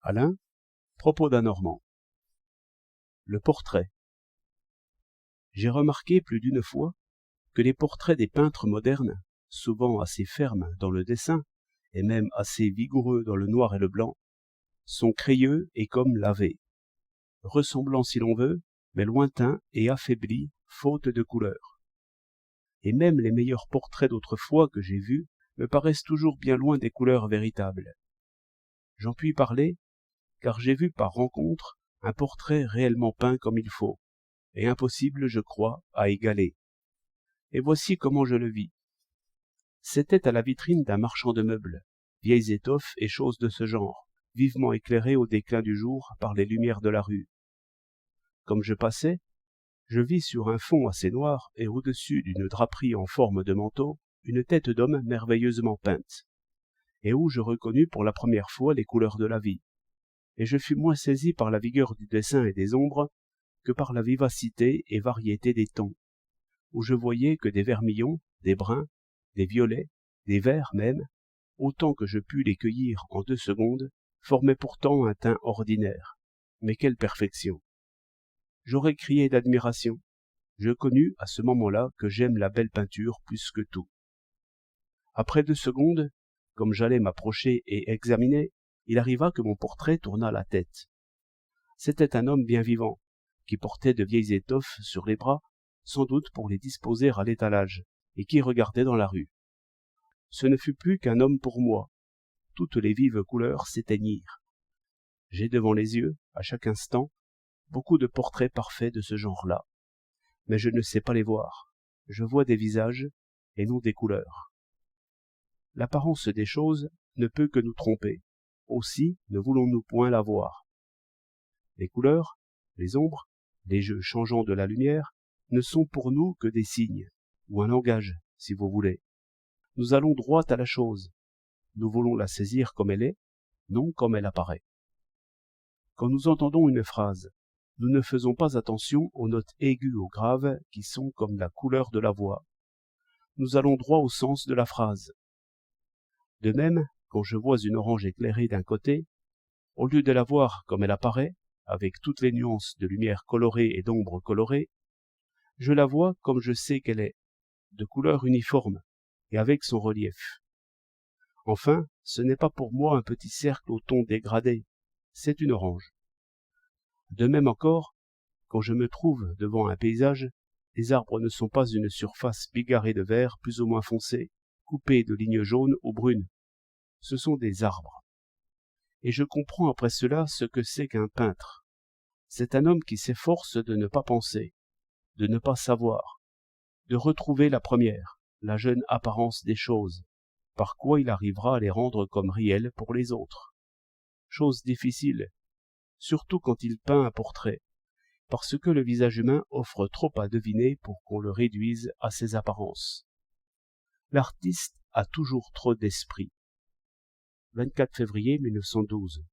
Alain, propos d'un Normand. Le portrait. J'ai remarqué plus d'une fois que les portraits des peintres modernes, souvent assez fermes dans le dessin, et même assez vigoureux dans le noir et le blanc, sont crayeux et comme lavés, ressemblants si l'on veut, mais lointains et affaiblis, faute de couleur. Et même les meilleurs portraits d'autrefois que j'ai vus me paraissent toujours bien loin des couleurs véritables. J'en puis parler, car j'ai vu par rencontre un portrait réellement peint comme il faut, et impossible, je crois, à égaler. Et voici comment je le vis. C'était à la vitrine d'un marchand de meubles, vieilles étoffes et choses de ce genre, vivement éclairées au déclin du jour par les lumières de la rue. Comme je passais, je vis sur un fond assez noir et au-dessus d'une draperie en forme de manteau, une tête d'homme merveilleusement peinte, et où je reconnus pour la première fois les couleurs de la vie. Et je fus moins saisi par la vigueur du dessin et des ombres que par la vivacité et variété des tons, où je voyais que des vermillons, des bruns, des violets, des verts même, autant que je pus les cueillir en 2 secondes, formaient pourtant un teint ordinaire. Mais quelle perfection! J'aurais crié d'admiration. Je connus à ce moment-là que j'aime la belle peinture plus que tout. Après 2 secondes, comme j'allais m'approcher et examiner, il arriva que mon portrait tourna la tête. C'était un homme bien vivant, qui portait de vieilles étoffes sur les bras, sans doute pour les disposer à l'étalage, et qui regardait dans la rue. Ce ne fut plus qu'un homme pour moi. Toutes les vives couleurs s'éteignirent. J'ai devant les yeux, à chaque instant, beaucoup de portraits parfaits de ce genre-là. Mais je ne sais pas les voir. Je vois des visages, et non des couleurs. L'apparence des choses ne peut que nous tromper. Aussi ne voulons-nous point la voir. Les couleurs, les ombres, les jeux changeants de la lumière ne sont pour nous que des signes, ou un langage, si vous voulez. Nous allons droit à la chose. Nous voulons la saisir comme elle est, non comme elle apparaît. Quand nous entendons une phrase, nous ne faisons pas attention aux notes aiguës ou graves qui sont comme la couleur de la voix. Nous allons droit au sens de la phrase. De même, quand je vois une orange éclairée d'un côté, au lieu de la voir comme elle apparaît, avec toutes les nuances de lumière colorée et d'ombre colorée, je la vois comme je sais qu'elle est, de couleur uniforme, et avec son relief. Enfin, ce n'est pas pour moi un petit cercle au ton dégradé, c'est une orange. De même encore, quand je me trouve devant un paysage, les arbres ne sont pas une surface bigarrée de vert plus ou moins foncé, coupée de lignes jaunes ou brunes. Ce sont des arbres. Et je comprends après cela ce que c'est qu'un peintre. C'est un homme qui s'efforce de ne pas penser, de ne pas savoir, de retrouver la première, la jeune apparence des choses, par quoi il arrivera à les rendre comme réelles pour les autres. Chose difficile, surtout quand il peint un portrait, parce que le visage humain offre trop à deviner pour qu'on le réduise à ses apparences. L'artiste a toujours trop d'esprit. 24 février 1912.